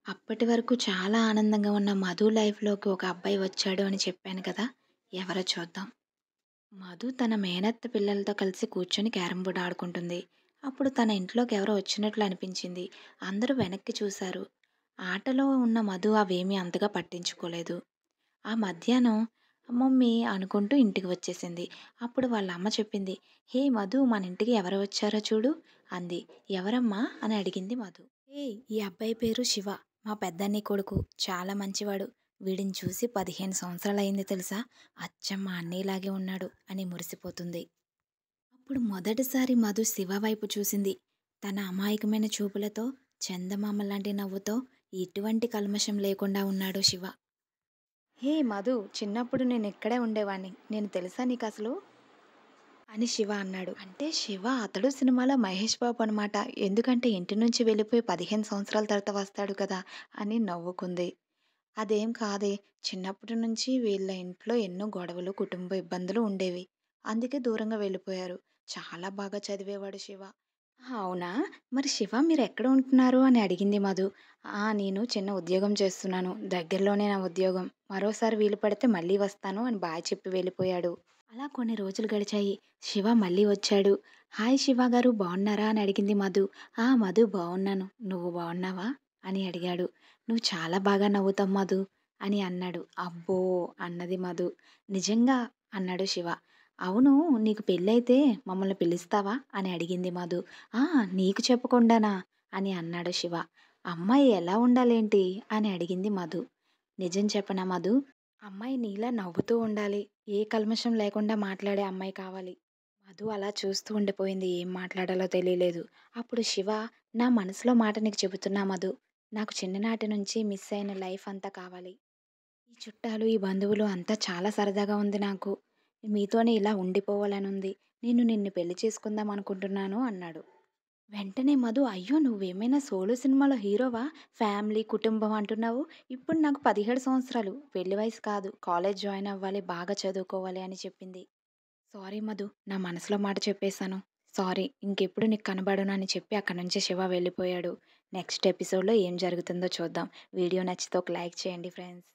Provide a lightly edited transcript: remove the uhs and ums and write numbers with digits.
అప్పటి వరకు చాలా ఆనందంగా ఉన్న మధు లైఫ్‌లోకి ఒక అబ్బాయి వచ్చాడు అని చెప్పాను కదా! ఎవరో చూద్దాం. మధు తన మేనత్త పిల్లలతో కలిసి కూర్చొని క్యారమ్ బోర్డ్ ఆడుకుంటుంది. అప్పుడు తన ఇంట్లోకి ఎవరో వచ్చినట్లు అనిపించింది. అందరూ వెనక్కి చూశారు. ఆటలో ఉన్న మధు అవేమీ అంతగా పట్టించుకోలేదు. ఆ మధ్యాహ్నం మమ్మీ అనుకుంటూ ఇంటికి వచ్చేసింది. అప్పుడు వాళ్ళ అమ్మ చెప్పింది, "హే మధు, మన ఇంటికి ఎవరు వచ్చారో చూడు" అంది. "ఎవరమ్మా?" అని అడిగింది మధు. "ఏయ్, ఈ అబ్బాయి పేరు శివ. మా పెద్దన్నయ్య కొడుకు. చాలా మంచివాడు. వీడిని చూసి 15 సంవత్సరాలయింది తెలుసా? అచ్చం మా అన్నయ్యలాగే ఉన్నాడు" అని మురిసిపోతుంది. అప్పుడు మొదటిసారి మధు శివ వైపు చూసింది. తన అమాయకమైన చూపులతో, చందమామ లాంటి నవ్వుతో ఎటువంటి కల్మషం లేకుండా ఉన్నాడు శివ. "హే మధు, చిన్నప్పుడు నేనిక్కడే ఉండేవాడిని. నేను తెలుసా నీకసలు?" అని శివ అన్నాడు. అంటే శివ అతడు సినిమాలో మహేష్ బాబు అనమాట. ఎందుకంటే ఇంటి నుంచి వెళ్ళిపోయి 15 సంవత్సరాల తర్వాత వస్తాడు కదా! అని నవ్వుకుంది. అదేం కాదే. చిన్నప్పటి నుంచి వీళ్ళ ఇంట్లో ఎన్నో గొడవలు, కుటుంబ ఇబ్బందులు ఉండేవి. అందుకే దూరంగా వెళ్ళిపోయారు. చాలా బాగా చదివేవాడు శివ. "ఆహా! అవునా? మరి శివ మీరెక్కడ ఉంటున్నారు?" అని అడిగింది మధు. నేను చిన్న ఉద్యోగం చేస్తున్నాను. దగ్గరలోనే నా ఉద్యోగం. మరోసారి వీలు పడితే మళ్ళీ వస్తాను" అని బాయ్ చెప్పి వెళ్ళిపోయాడు. అలా కొన్ని రోజులు గడిచాయి. శివ మళ్ళీ వచ్చాడు. "హాయ్ శివ గారు, బావున్నారా?" అని అడిగింది మధు. మధు, బావున్నాను. నువ్వు బావున్నావా?" అని అడిగాడు. "నువ్వు చాలా బాగా నవ్వుతావు మధు" అని అన్నాడు. "అబ్బో!" అన్నది మధు. "నిజంగా?" అన్నాడు శివ. "అవును, నీకు పెళ్ళైతే మమ్మల్ని పిలుస్తావా?" అని అడిగింది మధు. "ఆ! నీకు చెప్పకుండానా?" అని అన్నాడు శివ. "అమ్మాయి ఎలా ఉండాలేంటి?" అని అడిగింది మధు. "నిజం చెప్పనా మధు? అమ్మాయి నీలా నవ్వుతూ ఉండాలి. ఏ కల్మషం లేకుండా మాట్లాడే అమ్మాయి కావాలి." మధు అలా చూస్తూ ఉండిపోయింది. ఏం మాట్లాడాలో తెలియలేదు. అప్పుడు శివ, "నా మనసులో మాట నీకు చెబుతున్నా మధు. నాకు చిన్ననాటి నుంచి మిస్ అయిన లైఫ్ అంతా కావాలి. ఈ చుట్టాలు, ఈ బంధువులు అంతా చాలా సరదాగా ఉంది నాకు. మీతోనే ఇలా ఉండిపోవాలనుంది. నేను నిన్ను పెళ్లి చేసుకుందాం అనుకుంటున్నాను" అన్నాడు. వెంటనే మధు, "అయ్యో! నువ్వేమైనా సోలో సినిమాలో హీరోవా? ఫ్యామిలీ, కుటుంబం అంటున్నావు. ఇప్పుడు నాకు 17 సంవత్సరాలు. పెళ్లి వయసు కాదు. కాలేజ్ జాయిన్ అవ్వాలి, బాగా చదువుకోవాలి" అని చెప్పింది. "సారీ మధు, నా మనసులో మాట చెప్పేశాను. సారీ. ఇంకెప్పుడు నీకు కనబడను" అని చెప్పి అక్కడి నుంచి శివ వెళ్ళిపోయాడు. నెక్స్ట్ ఎపిసోడ్‌లో ఏం జరుగుతుందో చూద్దాం. వీడియో నచ్చితే ఒక లైక్ చేయండి ఫ్రెండ్స్.